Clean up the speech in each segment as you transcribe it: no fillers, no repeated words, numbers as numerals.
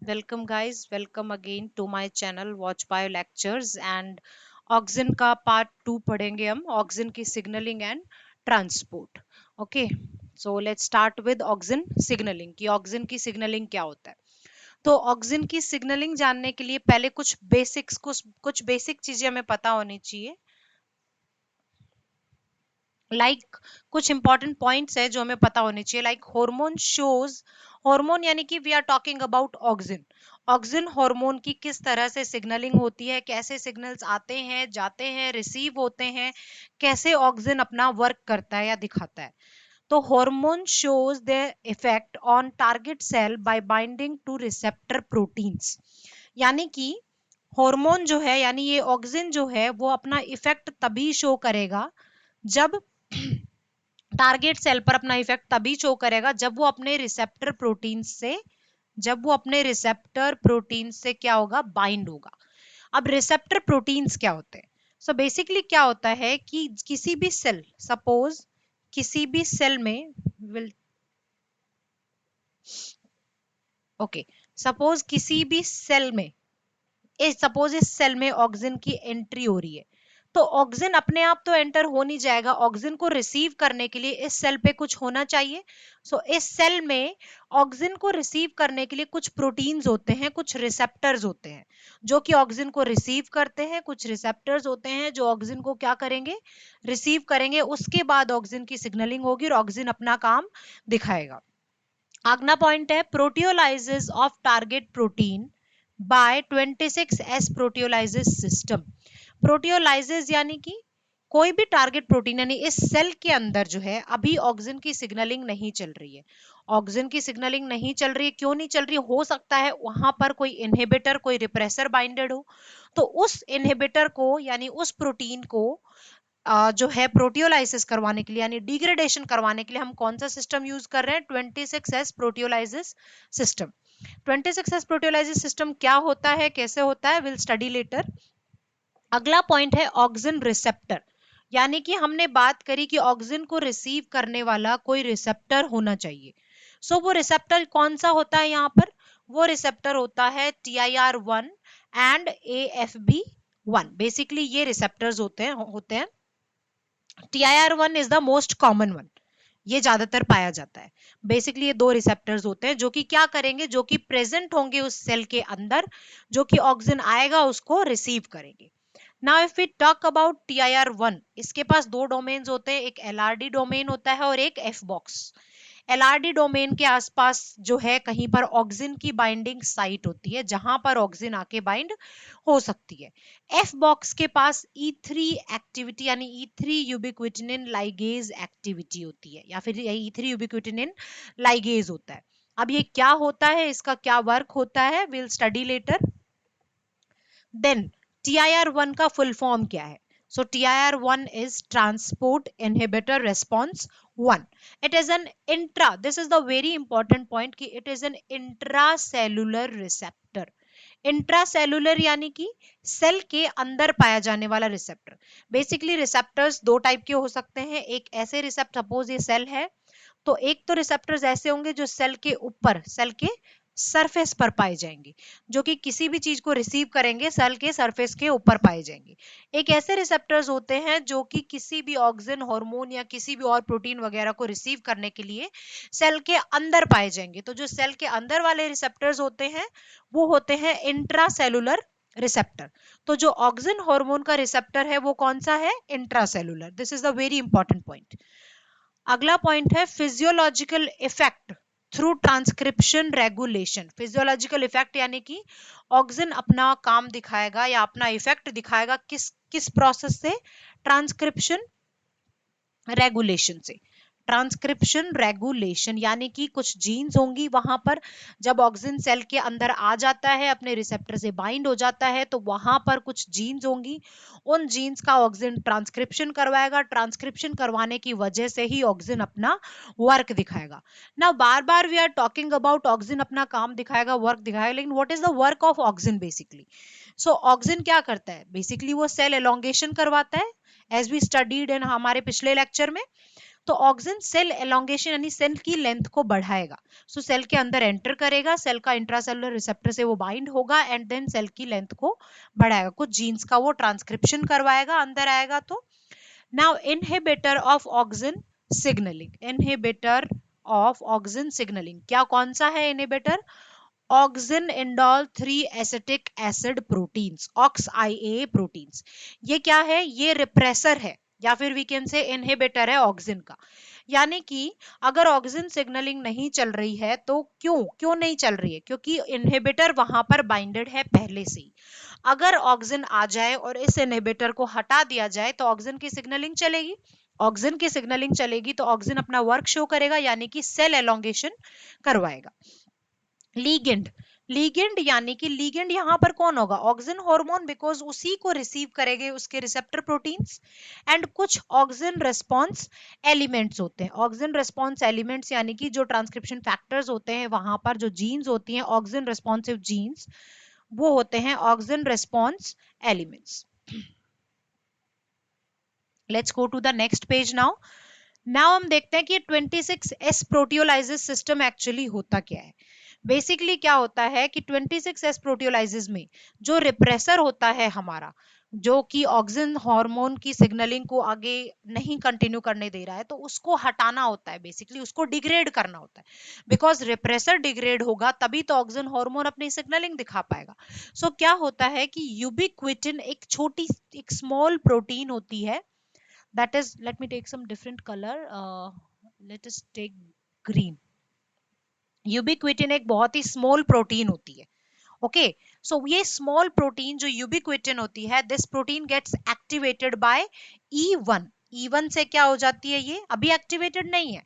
Welcome guys, welcome again to my channel watch bio lectures and auxin का part 2 पढ़ेंगे हम। Auxin की signalling and transport. Okay, so let's start with auxin signalling कि auxin की signalling क्या होता है। तो ऑक्सिन की सिग्नलिंग जानने के लिए पहले कुछ बेसिक चीजें हमें पता होनी चाहिए। कुछ इंपॉर्टेंट पॉइंट्स है जो हमें पता होने चाहिए। हार्मोन शोज, हार्मोन यानी कि we are talking about auxin. Auxin hormone की किस तरह से सिग्नलिंग होती है, कैसे सिग्नल्स आते हैं, जाते हैं, रिसीव होते हैं, कैसे ऑक्सिन अपना वर्क करता है या दिखाता है। तो hormone shows the effect on target cell by binding to receptor proteins. यानी कि हार्मोन जो है, यानी ये ऑक्सिन जो है, वो अपना इफेक्ट तभी शो करेगा जब टारगेट सेल पर अपना इफेक्ट तभी शो करेगा जब वो अपने रिसेप्टर प्रोटीन से क्या होगा, बाइंड होगा। अब रिसेप्टर प्रोटीन्स क्या होते हैं? सो बेसिकली क्या होता है कि किसी भी सेल, सपोज किसी भी सेल में विल ओके सपोज किसी भी सेल में सपोज इस सेल में ऑक्सिन की एंट्री हो रही है, तो ऑक्सिन अपने आप तो एंटर हो नहीं जाएगा। ऑक्सिन को रिसीव करने के लिए इस सेल पे कुछ होना चाहिए। इस सेल में ऑक्सिन को रिसीव करने के लिए कुछ प्रोटीन्स होते हैं, कुछ रिसेप्टर्स होते हैं जो कि ऑक्सिन को रिसीव करते हैं, कुछ रिसेप्टर्स होते हैं जो ऑक्सिन को क्या करेंगे, रिसीव करेंगे। उसके बाद ऑक्सिन की सिग्नलिंग होगी और ऑक्सिन अपना काम दिखाएगा। अगला पॉइंट है proteolysis of target protein bye 26S proteolysis system. Proteolysis यानी कि कोई भी टारगेट प्रोटीन, यानी इस सेल के अंदर जो है अभी ऑक्सिन की सिग्नलिंग नहीं चल रही है। ऑक्सिन की सिग्नलिंग नहीं चल रही है, क्यों नहीं चल रही? हो सकता है वहां पर कोई इनहिबिटर, कोई रिप्रेसर बाइंडेड हो। तो उस इनहिबिटर को यानी उस प्रोटीन को जो है प्रोटियोलाइसिस करवाने के लिए यानी डिग्रेडेशन करवाने के लिए हम कौन सा सिस्टम यूज कर रहे हैं? 26S proteolysis system. 26S proteolysis system क्या होता है, कैसे होता है, विल स्टडी लेटर। अगला पॉइंट है ऑक्सिन रिसेप्टर। यानी कि हमने बात करी कि ऑक्सिन को रिसीव करने वाला कोई रिसेप्टर होना चाहिए। वो रिसेप्टर कौन सा होता है यहाँ पर? वो रिसेप्टर होता है TIR1 एंड AFB1। बेसिकली ये रिसेप्टर्स होते हैं। TIR1 is the most common one, ये ज्यादातर पाया जाता है। बेसिकली ये दो रिसेप्टर्स होते हैं जो कि क्या करेंगे, जो कि प्रेजेंट होंगे उस सेल के अंदर, जो कि ऑक्सिन आएगा उसको रिसीव करेंगे। Now if we talk about TIR1, इसके पास दो डोमेन्स होते हैं, एक LRD डोमेन होता है और एक F बॉक्स। LRD डोमेन के आसपास जो है कहीं पर ऑक्सिन की बाइंडिंग साइट होती है जहां पर ऑक्सिन आके बाइंड हो सकती है। F बॉक्स के पास E3 एक्टिविटी यानी E3 यूबिक्विटिनिन लाइगेज एक्टिविटी होती है, या फिर E3 यूबिक्विटिनिन लाइगेज होता है। अब ये क्या होता है, इसका क्या वर्क होता है, will study letter. Then TIR1 का फुल फॉर्म क्या है? TIR1 is transport inhibitor response 1. It is an intra, this is the very important point कि it is an intracellular receptor. Intracellular यानी कि सेल के अंदर पाया जाने वाला रिसेप्टर। बेसिकली रिसेप्टर्स दो टाइप के हो सकते हैं। एक ऐसे रिसेप्टर, सपोज ये सेल है, तो एक तो रिसेप्टर्स ऐसे होंगे जो सेल के ऊपर, सेल के सरफेस पर पाए जाएंगे, जो कि किसी भी चीज को रिसीव करेंगे सेल के सरफेस के ऊपर पाए जाएंगे। एक ऐसे रिसेप्टर्स होते हैं जो कि किसी भी ऑक्सिन, हार्मोन या किसी भी और प्रोटीन वगैरह को रिसीव करने के लिए सेल के अंदर पाए जाएंगे। तो जो सेल के अंदर वाले रिसेप्टर्स होते हैं वो होते हैं इंट्रासेलुलर रिसेप्टर। तो जो ऑक्सिन हार्मोन का रिसेप्टर है वो कौन सा है? Intracellular. This is the very important point. अगला पॉइंट है physiological effect through transcription regulation. Physiological effect यानी कि ऑक्सिन अपना काम दिखाएगा या अपना इफेक्ट दिखाएगा किस किस प्रोसेस से? ट्रांसक्रिप्शन रेगुलेशन से। ट्रांसक्रिप्शन रेगुलेशन यानी कि कुछ जीन्स होंगी वहां पर, जब ऑक्सिन सेल के अंदर आ जाता है, अपने रिसेप्टर से बाइंड हो जाता है, तो वहां पर कुछ जीन्स होंगी। उन जीन्स का ऑक्सिन ट्रांसक्रिप्शन करवाएगा। ट्रांसक्रिप्शन करवाने की वजह से ही ऑक्सिन अपना वर्क दिखाएगा। ना बार बार we are talking about auxin अपना काम दिखाएगा, वर्क दिखाएगा, लेकिन what is the work of auxin basically? Auxin क्या करता है? बेसिकली वो सेल एलोंगेशन करवाता है, एज वी स्टडीड इन हमारे पिछले लेक्चर में। तो ऑक्सिन सेल एलोंगेशन यानी सेल की लेंथ को बढ़ाएगा। सो सेल के अंदर एंटर करेगा, सेल का इंट्रासेलुलर रिसेप्टर से वो बाइंड होगा एंड देन सेल की लेंथ को बढ़ाएगा, कुछ जीन्स का वो ट्रांसक्रिप्शन करवाएगा, अंदर आएगा। तो now inhibitor of auxin signalling, inhibitor of auxin signalling क्या कौन सा है inhibitor? Auxin indole 3 acetic acid proteins, Aux IAA proteins. ये क्या है? ये रिप्रेसर है या फिर वी कैन से इनहिबिटर है ऑक्सिन का। यानी कि अगर ऑक्सिन सिग्नलिंग नहीं चल रही है तो क्यों क्यों नहीं चल रही है? क्योंकि इनहिबिटर वहां पर बाइंडेड है पहले से ही। अगर ऑक्सिन आ जाए और इस इनहिबिटर को हटा दिया जाए तो ऑक्सिन की सिग्नलिंग चलेगी। ऑक्सिन की सिग्नलिंग चलेगी तो ऑक्सिन अपना वर्क शो करेगा यानी कि सेल एलोंगेशन करवाएगा। लीगेंड, लीगेंड यानी कि लीगेंड यहां पर कौन होगा? ऑक्सिन हार्मोन, बिकॉज उसी को रिसीव करेंगे उसके रिसेप्टर प्रोटीन्स। एंड कुछ ऑक्सिन रेस्पॉन्स एलिमेंट्स होते हैं। ऑक्सिन रेस्पॉन्स एलिमेंट्स यानी कि जो ट्रांसक्रिप्शन फैक्टर्स होते हैं, वहां पर जो जीन्स होती हैं ऑक्सिन रेस्पॉन्सिव जीन्स, वो होते हैं auxin response elements. Let's go to the next page now. Now हम देखते हैं कि 26S प्रोटियोलाइसिस सिस्टम एक्चुअली होता क्या है। बेसिकली क्या होता है कि 26S प्रोटियोलाइसिस में जो रिप्रेसर होता है हमारा, जो कि ऑक्सिन हार्मोन की सिग्नलिंग को आगे नहीं कंटिन्यू करने दे रहा है, तो उसको हटाना होता है, बेसिकली उसको डिग्रेड करना होता है। बिकॉज रिप्रेसर डिग्रेड होगा तभी तो ऑक्सिन हार्मोन अपनी सिग्नलिंग दिखा पाएगा। सो क्या होता है कि यूबिक्विटिन एक छोटी एक स्मॉल प्रोटीन होती है, that is, let me take some different color, let us take green। यूबिक्विटिन एक बहुत ही स्मॉल प्रोटीन होती है। ओके, सो ये स्मॉल प्रोटीन जो यूबिक्विटिन होती है, this protein gets activated by E1। E1 से क्या हो जाती है? ये अभी एक्टिवेटेड नहीं है,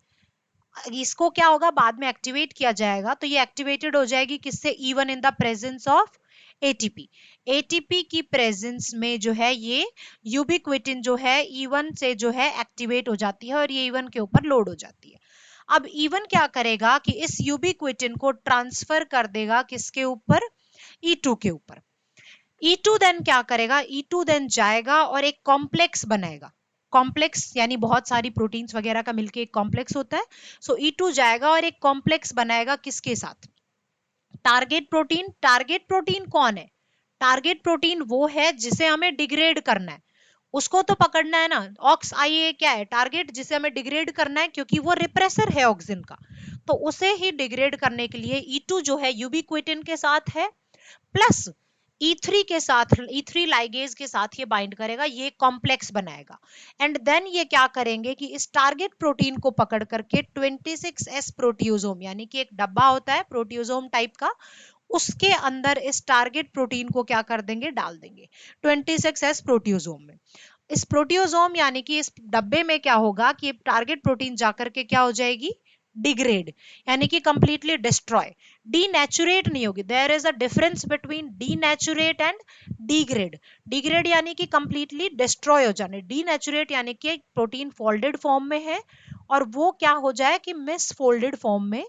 इसको क्या होगा बाद में एक्टिवेट किया जाएगा। तो ये एक्टिवेटेड हो जाएगी किससे? E1 in the presence of ATP. ATP की प्रेजेंस में जो है ये यूबिक्विटिन जो है E1 से जो है एक्टिवेट हो जाती है और ये E1 के ऊपर लोड हो जाती है। अब E1 क्या करेगा कि इस यूबिक्विटिन को ट्रांसफर कर देगा किसके ऊपर? E2 के ऊपर। E2 देन क्या करेगा? E2 देन जाएगा और एक कॉम्प्लेक्स बनाएगा। कॉम्प्लेक्स यानी बहुत सारी प्रोटीन्स वगैरह का मिलके एक कॉम्प्लेक्स होता है। सो E2 जाएगा और एक कॉम्प्लेक्स बनाएगा किसके साथ? Target protein. टारगेट प्रोटीन कौन है? टारगेट प्रोटीन वो है जिसे हमें डिग्रेड करना है, उसको तो पकड़ना है ना। ऑक्स-IA क्या है? टारगेट जिसे हमें डिग्रेड करना है, क्योंकि वो रिप्रेसर है ऑक्सिन का, तो उसे ही डिग्रेड करने के लिए E2 जो है यूबिक्विटिन के साथ है, प्लस E3 के साथ, E3 लाइगेज के साथ ये बाइंड करेगा, ये कॉम्प्लेक्स बनाएगा। एंड देन ये क्या करेंगे कि इस टारगेट प्रोटीन को पकड़ करके 26S प्रोटियोसोम यानी कि एक डब्बा होता है प्रोटियोसोम टाइप का, उसके अंदर इस टारगेट प्रोटीन को क्या कर देंगे? डाल देंगे 26S प्रोटियोसोम में। इस प्रोटियोसोम यानी कि इस डब्बे में क्या होगा कि टारगेट प्रोटीन जाकर के क्या हो जाएगी? डिग्रेड, यानी कि कंप्लीटली डिस्ट्रॉय, डीनेचुरेट नहीं होगी। There is a difference between denature and degrade. Degrade यानी कि कंप्लीटली डिस्ट्रॉय हो जाने, डीनेचुरेट यानी कि प्रोटीन फोल्डेड फॉर्म में है और वो क्या हो जाए कि मिस फोल्डेड फॉर्म में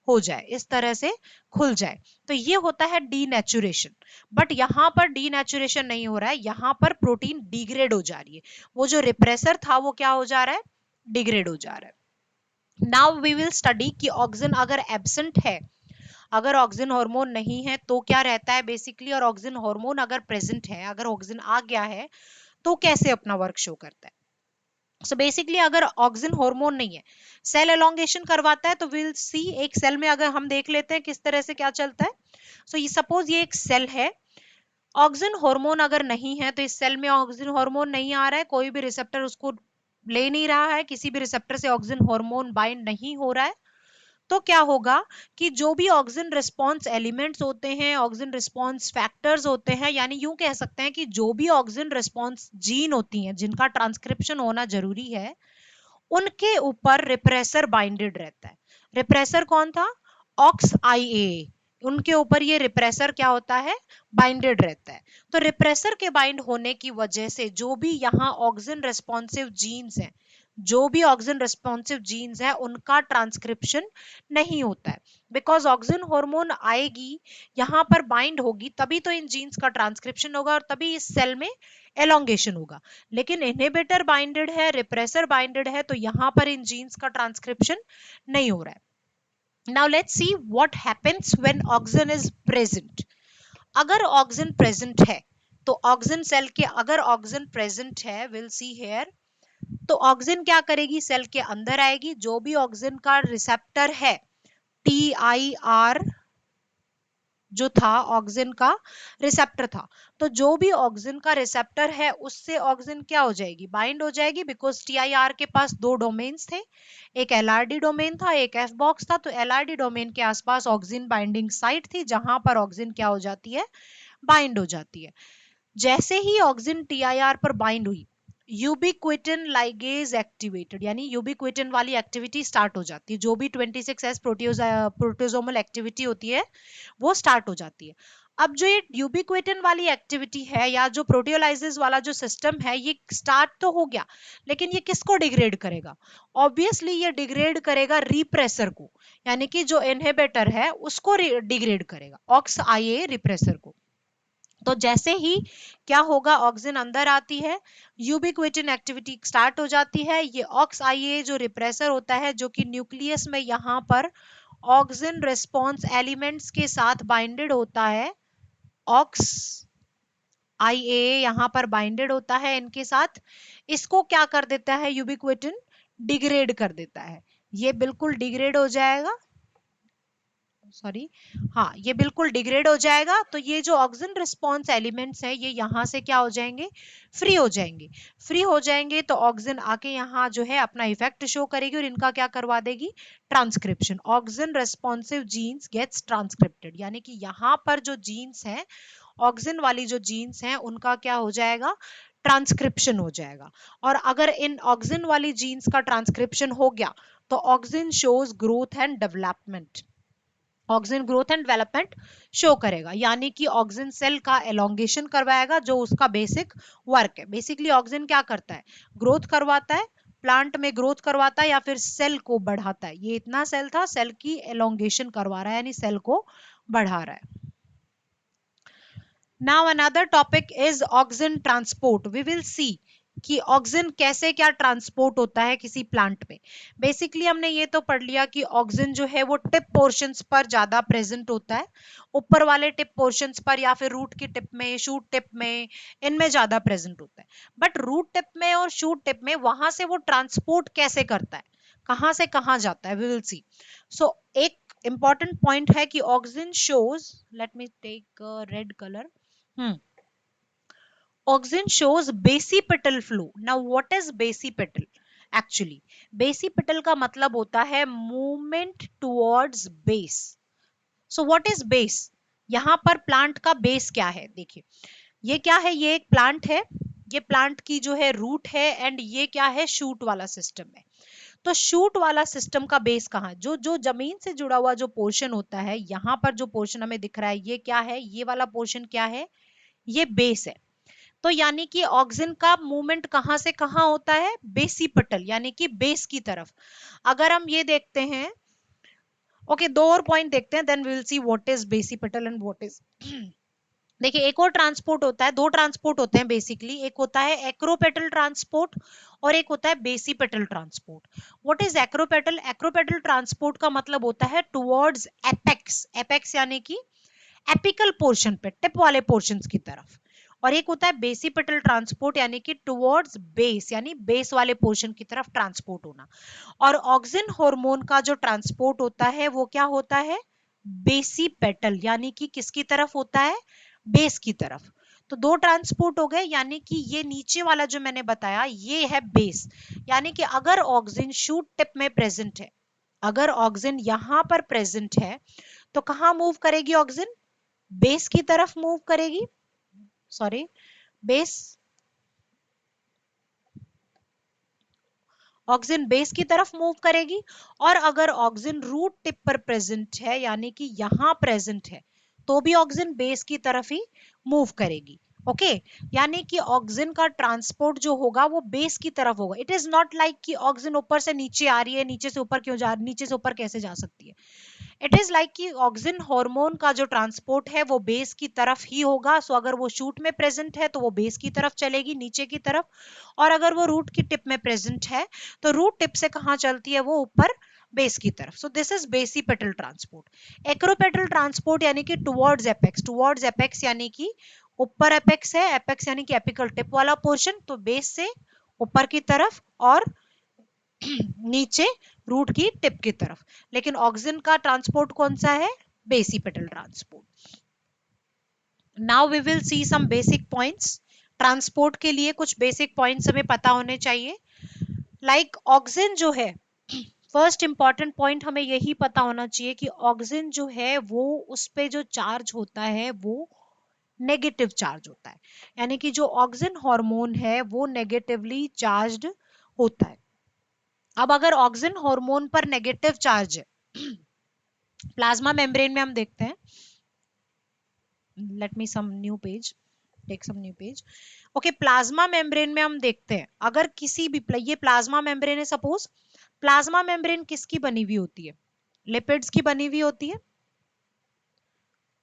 हो जाए, इस तरह से खुल जाए, तो ये होता है डीनेचुरेशन। बट यहां पर डीनेचुरेशन नहीं हो रहा है, यहां पर प्रोटीन डिग्रेड हो जा रही है, वो जो रिप्रेसर था वो क्या हो जा रहा है? डिग्रेड हो जा रहा है। नाउ वी विल स्टडी कि ऑक्सिन अगर एब्सेंट है, अगर ऑक्सिन हार्मोन नहीं है तो क्या रहता है बेसिकली, और ऑक्सिन हार्मोन अगर प्रेजेंट है, अगर ऑक्सिन आ गया है तो कैसे अपना वर्क शो करता है। सो बेसिकली अगर ऑक्सिन हार्मोन नहीं है, सेल एलोंगेशन करवाता है, तो विल सी एक सेल में अगर हम देख लेते हैं किस तरह से क्या चलता है। सो ये सपोज ये एक सेल है, ऑक्सिन हार्मोन अगर नहीं है तो इस सेल में ऑक्सिन हार्मोन नहीं आ रहा है, कोई भी रिसेप्टर उसको ले नहीं रहा है, किसी भी रिसेप्टर से ऑक्सिन हार्मोन बाइंड नहीं हो रहा है, तो क्या होगा कि जो भी ऑक्सिन रिस्पॉन्स एलिमेंट्स होते हैं, ऑक्सिन रिस्पॉन्स फैक्टर्स होते हैं, यानी यूं कह सकते हैं कि जो भी ऑक्सिन रिस्पॉन्स जीन होती हैं जिनका ट्रांसक्रिप्शन होना जरूरी है, उनके ऊपर रिप्रेसर बाइंडेड रहता है। रिप्रेसर कौन था? ऑक्स-IA, उनके ऊपर ये रिप्रेसर क्या होता है? बाइंडेड रहता है। तो रिप्रेसर के बाइंड होने की वजह से जो भी यहाँ ऑक्सिन रिस्पॉन्सिव जीन्स हैं, जो भी ऑक्सिन रिस्पॉन्सिव जीन्स है उनका ट्रांसक्रिप्शन नहीं होता है, बिकॉज ऑक्सिन हार्मोन आएगी यहाँ पर बाइंड होगी तभी तो इन जीन्स का ट्रांसक्रिप्शन होगा और तभी इस सेल में एलोंगेशन होगा। लेकिन इनहिबिटर बाइंडेड है, रिप्रेसर बाइंडेड है, तो यहाँ पर इन जीन्स का ट्रांसक्रिप्शन नहीं हो रहा है। Now let's see what happens when auxin is present. अगर ऑक्सिन प्रेजेंट है तो ऑक्सिन सेल के अगर ऑक्सिन प्रेजेंट है, विल सी हेयर, तो ऑक्सिन क्या करेगी, सेल के अंदर आएगी। जो भी ऑक्सिन का रिसेप्टर है, TIR जो था ऑक्सिन का रिसेप्टर था, तो जो भी ऑक्सिन का रिसेप्टर है उससे ऑक्सिन क्या हो जाएगी, बाइंड हो जाएगी, बिकॉज TIR के पास दो डोमेन्स थे, एक LRD डोमेन था, एक F बॉक्स था। तो LRD डोमेन के आसपास ऑक्सिन बाइंडिंग साइट थी जहां पर ऑक्सिन क्या हो जाती है, बाइंड हो जाती है। जैसे ही ऑक्सिन TIR पर बाइंड हुई, यूबिक्विटिन लाइगेज एक्टिवेटेड, यानी यूबिक्विटिन वाली एक्टिविटी स्टार्ट हो जाती है। जो भी 26S प्रोटियोजोमल एक्टिविटी होती है वो स्टार्ट हो जाती है। अब जो ये यूबिक्विटिन वाली एक्टिविटी है या जो प्रोटियोलाइसिस वाला जो सिस्टम है, ये स्टार्ट तो हो गया, लेकिन ये किसको डिग्रेड करेगा, ऑब्वियसली ये डिग्रेड करेगा रिप्रेसर को, यानी कि जो इनहिबिटर है उसको डिग्रेड करेगा, ऑक्स IA रिप्रेसर को। तो जैसे ही क्या होगा, ऑक्सिन अंदर आती है, यूबिक्विटिन एक्टिविटी स्टार्ट हो जाती है। ये ऑक्स IA जो रिप्रेसर होता है, जो कि न्यूक्लियस में यहाँ पर ऑक्सिन रिस्पॉन्स एलिमेंट्स के साथ बाइंडेड होता है, ऑक्स IA यहाँ पर बाइंडेड होता है इनके साथ, इसको क्या कर देता है, यूबिक्विटिन डिग्रेड कर देता है। ये बिल्कुल डिग्रेड हो जाएगा, सॉरी, हाँ ये बिल्कुल डिग्रेड हो जाएगा। तो ये जो ऑक्सिन रिस्पॉन्स एलिमेंट्स है ये यहाँ से क्या हो जाएंगे, फ्री हो जाएंगे। फ्री हो जाएंगे तो ऑक्सिन आके यहाँ जो है अपना इफेक्ट शो करेगी और इनका क्या करवा देगी, transcription. Auxin responsive genes gets transcripted, यानी कि यहाँ पर जो जीन्स है, ऑक्सिन वाली जो जीन्स हैं उनका क्या हो जाएगा, ट्रांसक्रिप्शन हो जाएगा। और अगर इन ऑक्सिन वाली जीन्स का ट्रांसक्रिप्शन हो गया तो auxin shows growth and development, auxin growth and development show करेगा, यानी कि ऑक्सिन सेल का एलोंगेशन करवाएगा, जो उसका बेसिक वर्क है। बेसिकली ऑक्सिन क्या करता है, ग्रोथ करवाता है, प्लांट में ग्रोथ करवाता है या फिर सेल को बढ़ाता है। ये इतना सेल था, सेल की एलोंगेशन करवा रहा है, यानी सेल को बढ़ा रहा है। Now another topic is auxin transport. We will see कि ऑक्सिन कैसे क्या ट्रांसपोर्ट होता है किसी प्लांट में। बेसिकली हमने ये तो पढ़ लिया कि ऑक्सिन जो है वो टिप पोर्शंस पर ज्यादा प्रेजेंट होता है, ऊपर वाले टिप पोर्शंस पर या फिर रूट की टिप में, शूट टिप में, इनमें ज्यादा प्रेजेंट होता है। बट रूट टिप में और शूट टिप में वहां से वो ट्रांसपोर्ट कैसे करता है, कहां से कहां जाता है, वी विल सी। सो एक इंपॉर्टेंट पॉइंट है कि auxin shows, let me take red colour, Auxin shows basipetal flow. Now what is basipetal? Actually, basipetal का मतलब होता है movement towards base. So what is base? यहाँ पर प्लांट का बेस क्या है, देखिए ये क्या है, ये एक प्लांट है, ये प्लांट की जो है रूट है, एंड ये क्या है, शूट वाला सिस्टम है। तो शूट वाला सिस्टम का बेस कहाँ, जो जो जमीन से जुड़ा हुआ जो पोर्शन होता है, यहाँ पर जो पोर्शन हमें दिख रहा है ये क्या है, ये वाला पोर्शन क्या है, ये बेस है। तो यानी कि ऑक्सिन का मूवमेंट कहां से कहां होता है, बेसिपटल यानी कि बेस की तरफ। अगर हम ये देखते हैं, ओके दो और पॉइंट देखते हैं, then we will see what is basipetal and what is देखिए एक और ट्रांसपोर्ट होता है, दो ट्रांसपोर्ट होते हैं बेसिकली, एक होता है एक्रोपेटल ट्रांसपोर्ट और एक होता है basipetal transport. What is acropetal? Acropetal transport का मतलब होता है टुवर्ड्स एपेक्स, एपेक्स यानी कि एपिकल पोर्शन पे, टिप वाले पोर्शंस की तरफ। और एक होता है बेसिपेटल ट्रांसपोर्ट यानी कि टुवर्ड्स बेस, यानी बेस वाले पोर्शन की तरफ ट्रांसपोर्ट होना। और ऑक्सिन हार्मोन का जो ट्रांसपोर्ट होता है वो क्या होता है, बेसिपेटल, यानी कि किसकी तरफ होता है, बेस की तरफ। तो दो ट्रांसपोर्ट हो गए, यानी कि ये नीचे वाला जो मैंने बताया ये है बेस। यानी कि अगर ऑक्सिन शूट टिप में प्रेजेंट है, अगर ऑक्सिन यहां पर प्रेजेंट है, तो कहां मूव करेगी ऑक्सिन, बेस की तरफ मूव करेगी, सॉरी बेस, ऑक्सिन बेस की तरफ मूव करेगी। और अगर ऑक्सिन रूट टिप पर प्रेजेंट है, यानी कि यहां प्रेजेंट है, तो भी ऑक्सिन बेस की तरफ ही मूव करेगी। ओके यानी कि ऑक्सीजन का ट्रांसपोर्ट जो होगा वो बेस की तरफ होगा. इट इज नॉट लाइक कि ऑक्सीजन ऊपर से नीचे आ रही है, नीचे से ऊपर क्यों जा, नीचे से ऊपर कैसे जा सकती है. इट इज लाइक कि ऑक्सीजन हार्मोन का जो ट्रांसपोर्ट है वो बेस की तरफ ही होगा. सो अगर वो शूट में प्रेजेंट है तो वो बेस की तरफ चलेगी, नीचे की तरफ. और अगर वो रूट की टिप में प्रेजेंट है तो रूट टिप से कहाँ चलती है, वो ऊपर बेस की तरफ. सो this is basipetal transport. Acropetal transport यानी कि टुवर्ड्स एपेक्स. टुवर्ड्स एपेक्स यानी कि ऊपर एपेक्स है, एपेक्स यानी कि एपिकल टिप वाला पोर्शन, तो बेस से ऊपर की तरफ और नीचे रूट की टिप की तरफ. लेकिन ऑक्सीजन का ट्रांसपोर्ट कौन सा है, basipetal transport. Now we will see some basic points. Transport के लिए कुछ बेसिक पॉइंट्स हमें पता होने चाहिए. लाइक ऑक्सीजन जो है, फर्स्ट इंपॉर्टेंट पॉइंट हमें यही पता होना चाहिए कि ऑक्सीजन जो है वो उस पे जो चार्ज होता है वो नेगेटिव चार्ज होता है. यानी कि जो ऑक्सीजन हार्मोन है वो नेगेटिवली चार्ज्ड होता है. अब अगर ऑक्सीजन हार्मोन पर नेगेटिव चार्ज है, प्लाज्मा मेम्ब्रेन में हम देखते हैं. Let me some new page, take some new page. Okay plasma membrane में हम देखते हैं अगर किसी भी ये प्लाज्मा मेम्ब्रेन है सपोज. प्लाज्मा मेम्ब्रेन किसकी बनी हुई होती है, लिपिड्स की बनी हुई होती है.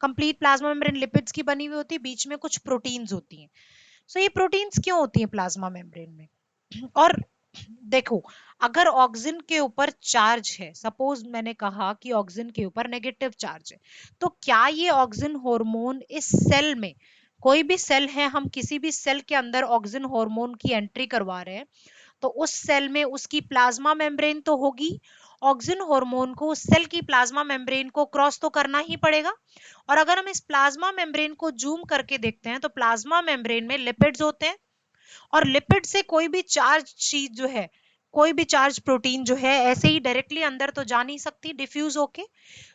कंप्लीट प्लाज्मा मेम्ब्रेन लिपिड्स की बनी हुई होती है, बीच में कुछ प्रोटीन्स होती हैं. सो ये प्रोटीन्स क्यों होती हैं प्लाज्मा मेम्ब्रेन में. और देखो अगर ऑक्सीजन के ऊपर चार्ज है, सपोज मैंने कहा कि ऑक्सीजन के ऊपर नेगेटिव चार्ज है, तो क्या ये ऑक्सीजन हार्मोन इस सेल में, कोई भी सेल है, हम किसी भी सेल के अंदर ऑक्सीजन हार्मोन की एंट्री करवा रहे हैं तो उस सेल में उसकी प्लाज्मा मेम्ब्रेन तो होगी. ऑक्सीजन हार्मोन को उस सेल की प्लाज्मा मेम्ब्रेन को क्रॉस तो करना ही पड़ेगा. और अगर हम इस प्लाज्मा मेम्ब्रेन को जूम करके देखते हैं तो प्लाज्मा मेम्ब्रेन में लिपिड्स होते हैं. और लिपिड से कोई भी चार्ज चीज जो है, कोई भी चार्ज प्रोटीन जो है ऐसे ही डायरेक्टली अंदर तो जा नहीं सकती डिफ्यूज होके.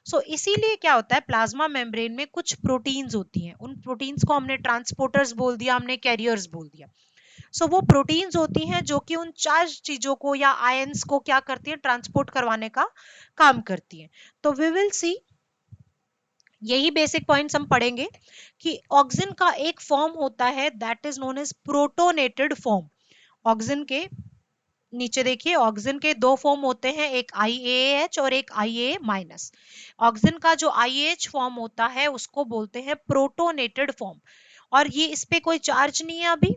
सो इसीलिए क्या होता है प्लाज्मा मेम्ब्रेन में कुछ प्रोटीन्स होती हैं, उन प्रोटीन्स को हमने ट्रांसपोर्टर्स बोल दिया, हमने कैरियर्स बोल दिया. सो वो प्रोटीन्स होती हैं जो कि उन चार्ज चीजों को या आयंस को क्या करती हैं, ट्रांसपोर्ट करवाने का काम करती हैं. तो वी विल सी, यही बेसिक पॉइंट्स हम पढ़ेंगे कि ऑक्सीजन का एक फॉर्म होता है that is known as protonated form. Oxygen के नीचे देखिए ऑक्सीजन के दो फॉर्म होते हैं, एक IAH और एक IA माइनस. ऑक्सीजन का जो IAH फॉर्म होता है उसको बोलते हैं प्रोटोनेटेड फॉर्म. और ये इस पे कोई चार्ज नहीं है अभी.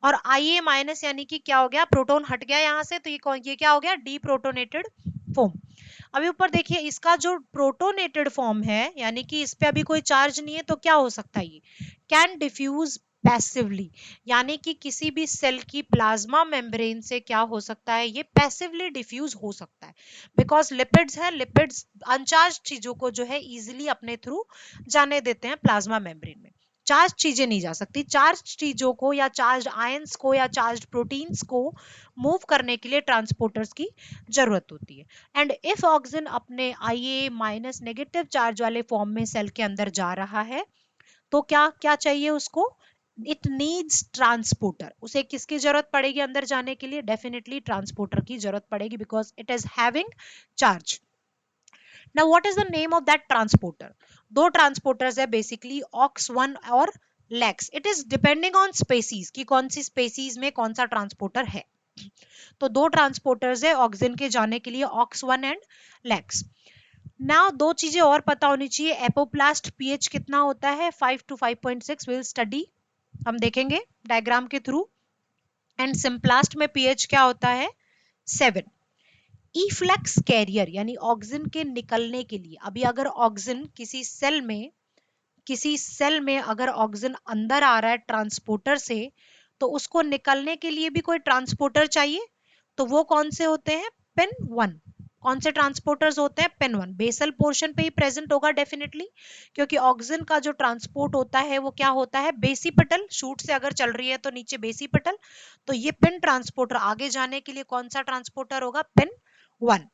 और IA माइनस यानी कि क्या हो गया, प्रोटोन हट गया यहाँ से, तो ये क्या हो गया, डीप्रोटोनेटेड फॉर्म. अभी ऊपर देखिए इसका जो प्रोटोनेटेड फॉर्म है यानी कि इस पे अभी कोई चार्ज नहीं है, तो क्या हो सकता है, ये कैन डिफ्यूज पैसिवली. यानी कि किसी भी सेल की प्लाज्मा मेम्ब्रेन से क्या हो सकता है, ये पैसिवली डिफ्यूज हो सकता है. बिकॉज लिपिड्स है, लिपिड्स अनचार्ज चीजों को जो है इजिली अपने थ्रू जाने देते हैं प्लाज्मा मेम्ब्रेन में. चार्ज चीजें नहीं जा सकती, चार्ज चीजों को या चार्ज आयंस को या चार्ज प्रोटीन्स को मूव करने के लिए ट्रांसपोर्टर्स की जरूरत होती है. एंड इफ ऑक्सीजन अपने IA माइनस नेगेटिव चार्ज वाले फॉर्म में सेल के अंदर जा रहा है तो क्या क्या चाहिए उसको, इट नीड्स ट्रांसपोर्टर. उसे किसकी जरूरत पड़ेगी अंदर जाने के लिए, डेफिनेटली ट्रांसपोर्टर की जरूरत पड़ेगी because it is having charge. Now what is the name of that transporter. दो ट्रांसपोर्टर्स है बेसिकली, ऑक्स1 और लेक्स. It is depending on species कि कौन सी स्पेसीज में कौन सा ट्रांसपोर्टर है. तो दो ट्रांसपोर्टर्स है ऑक्सीजन के जाने के लिए, ऑक्स1 एंड लेक्स. नाउ दो चीजें और पता होनी चाहिए, एपोप्लास्ट पीएच कितना होता है, 5 to 5.6. विल स्टडी, हम देखेंगे डायग्राम के थ्रू. एंड सिम्प्लास्ट में पीएच क्या होता है, 7. इफ्लक्स कैरियर यानी ऑक्सीजन के निकलने के लिए, अभी अगर ऑक्सीजन किसी सेल में अगर ऑक्सीजन अंदर आ रहा है ट्रांसपोर्टर से, तो उसको निकलने के लिए भी कोई ट्रांसपोर्टर चाहिए. तो वो कौन से होते हैं, पिन 1. कौन से ट्रांसपोर्टर्स होते हैं, पिन 1. बेसल पोर्शन पे ही प्रेजेंट होगा डेफिनेटली, क्योंकि ऑक्सीजन का जो ट्रांसपोर्ट होता है वो क्या होता है, बेसिपिटल. शूट से अगर चल रही है तो नीचे बेसिपिटल. तो ये पिन ट्रांसपोर्टर आगे जाने के लिए कौन सा ट्रांसपोर्टर होगा, पिन 1.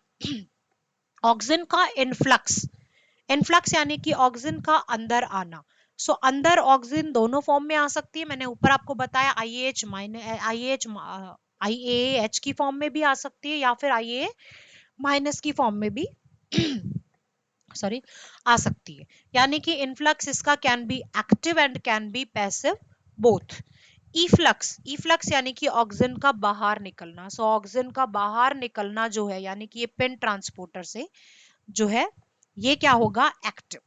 ऑक्सीजन का इनफ्लक्स, इनफ्लक्स यानी कि ऑक्सीजन का अंदर आना. सो अंदर ऑक्सीजन दोनों फॉर्म में आ सकती है, मैंने ऊपर आपको बताया IAH माइनस IAH की फॉर्म में भी आ सकती है या फिर IA माइनस की फॉर्म में भी सॉरी आ सकती है. यानी कि इनफ्लक्स इसका can be active and can be passive both. Efflux यानी कि ऑक्सीजन का बाहर निकलना। सो ऑक्सीजन का बाहर निकलना जो है यानी कि ये पिन ट्रांसपोर्टर से जो है ये क्या होगा, एक्टिव,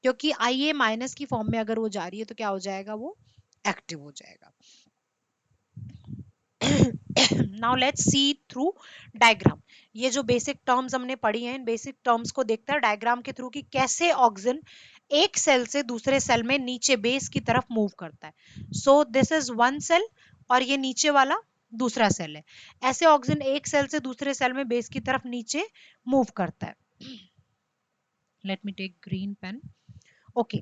क्योंकि Ia माइनस की फॉर्म में अगर वो जा रही है तो क्या हो जाएगा, वो एक्टिव हो जाएगा। Now let's see through diagram. ये जो बेसिक टर्म्स हमने पढ़ी हैं, इन बेसिक टर्म्स को देखते हैं डायग्राम के थ्रू कि कैसे ऑक्सीजन एक सेल से दूसरे सेल में नीचे बेस की तरफ मूव करता है। So this is one cell और ये नीचे वाला दूसरा सेल है। ऐसे ऑक्सीजन एक सेल से दूसरे सेल में बेस की तरफ नीचे मूव करता है। Let me take green pen. Okay,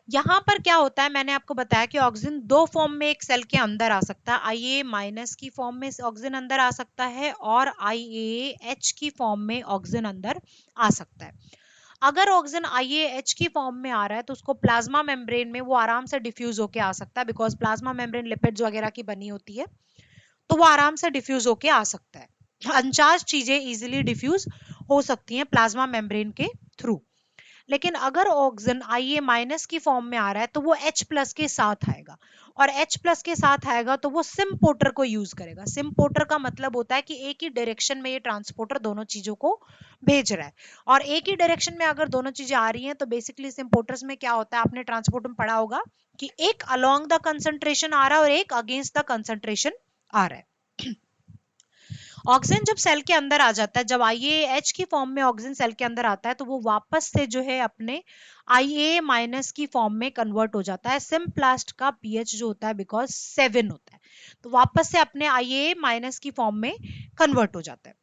यहां पर क्या होता है, मैंने आपको बताया कि ऑक्सीजन दो फॉर्म में एक सेल के अंदर आ सकता है। Ia माइनस की फॉर्म में ऑक्सीजन अंदर आ सकता है और IaH की फॉर्म में ऑक्सीजन अंदर आ सकता है। अगर ऑक्सीजन IaH की फॉर्म में आ रहा है तो उसको प्लाज्मा मेम्ब्रेन में वो आराम से डिफ्यूज होके आ सकता है, बिकॉज प्लाज्मा मेम्ब्रेन लिपिड्स वगैरह की बनी होती है, तो वो आराम से डिफ्यूज होके आ सकता है। अनचार्ज चीजें इजिली डिफ्यूज हो सकती हैं प्लाज्मा मेम्ब्रेन के थ्रू। लेकिन अगर ऑक्सीजन Ia माइनस की फॉर्म में आ रहा है तो वो H प्लस के साथ आएगा, और H प्लस के साथ आएगा तो वो सिम पोर्टर को यूज करेगा। सिम पोर्टर का मतलब होता है कि एक ही डायरेक्शन में ये ट्रांसपोर्टर दोनों चीजों को भेज रहा है, और एक ही डायरेक्शन में अगर दोनों चीजें आ रही हैं तो बेसिकली सिम पोर्टर्स में क्या होता है, आपने ट्रांसपोर्टर में पढ़ा होगा कि एक अलोंग द कंसंट्रेशन आ रहा है और एक अगेंस्ट द कंसंट्रेशन आ रहा है। ऑक्सीजन जब सेल के अंदर आ जाता है, जब IaH की फॉर्म में ऑक्सीजन सेल के अंदर आता है तो वो वापस से जो है अपने Ia माइनस की फॉर्म में कन्वर्ट हो जाता है। सिम्प्लास्ट का पीएच जो होता है बिकॉज 7 होता है, तो वापस से अपने Ia माइनस की फॉर्म में कन्वर्ट हो जाता है।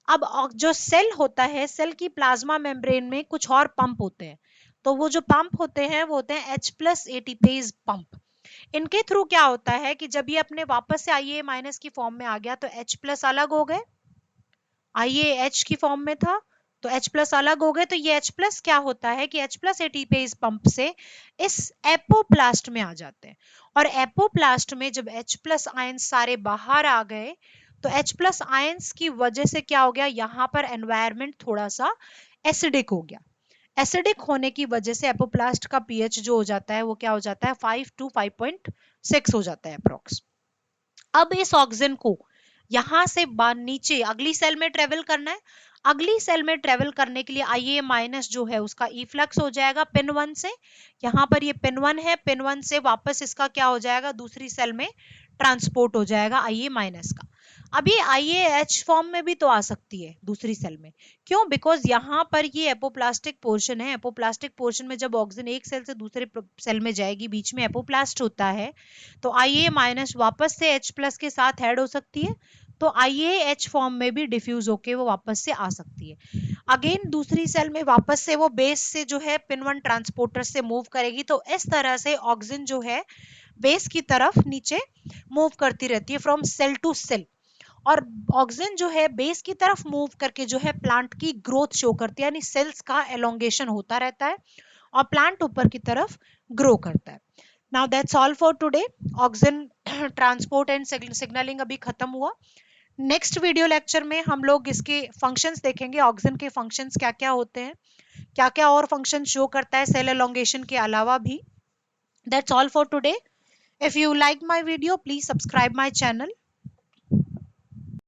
अब जो सेल होता है, सेल की प्लाज्मा मेम्ब्रेन में कुछ और पंप होते हैं, तो वो जो पंप होते हैं वो होते हैं H प्लस एटीपेज पंप। इनके थ्रू क्या होता है कि जब ये अपने वापस से Ia माइनस की फॉर्म में आ गया तो H प्लस अलग हो गए, IaH की फॉर्म में था तो H प्लस अलग हो गए, तो ये H प्लस क्या होता है कि H प्लस एटीपेज पंप से इस एपोप्लास्ट में आ जाते हैं, और एपोप्लास्ट में जब H प्लस आयंस सारे बाहर आ गए तो H प्लस आयंस की वजह से क्या हो गया, यहाँ पर एनवायरमेंट थोड़ा सा एसिडिक हो गया। एसिडिक होने की वजह से एपोप्लास्ट का पीएच जो हो जाता है वो क्या हो जाता है, 5 to 5.6 हो जाता है अप्रोक्स। अब इस ऑक्सीजन को यहां से नीचे अगली सेल में ट्रेवल करना है। अगली सेल में ट्रेवल करने के लिए Ia माइनस जो है उसका इफ्लक्स हो जाएगा पिन 1 से। यहां पर ये पिन 1 है, पिन 1 से वापस इसका क्या हो जाएगा, दूसरी सेल में ट्रांसपोर्ट हो जाएगा Ia माइनस का। अब ये IaH फॉर्म में भी तो आ सकती है दूसरी सेल में, क्यों, बिकॉज यहाँ पर ये एपोप्लास्टिक पोर्शन है। एपोप्लास्टिक पोर्शन में जब ऑक्सीजन एक सेल से दूसरे सेल में जाएगी, बीच में एपोप्लास्ट होता है, तो Ia माइनस वापस से H प्लस के साथ ऐड हो सकती है, तो IaH फॉर्म में भी डिफ्यूज होके वो वापस से आ सकती है। अगेन दूसरी सेल में वापस से वो बेस से जो है पिन 1 ट्रांसपोर्टर से मूव करेगी, तो इस तरह से ऑक्सीजन जो है बेस की तरफ नीचे मूव करती रहती है फ्रॉम सेल टू सेल। और ऑक्सीजन जो है बेस की तरफ मूव करके जो है प्लांट की ग्रोथ शो करती है, यानी सेल्स का एलोंगेशन होता रहता है और प्लांट ऊपर की तरफ ग्रो करता है। Now that's all for today. Oxygen transport and signalling अभी खत्म हुआ। नेक्स्ट वीडियो लेक्चर में हम लोग इसके फंक्शंस देखेंगे, ऑक्सीजन के फंक्शंस क्या क्या होते हैं, क्या क्या और फंक्शन शो करता है सेल एलोंगेशन के अलावा भी। That's all for today. If you like my video please subscribe my channel.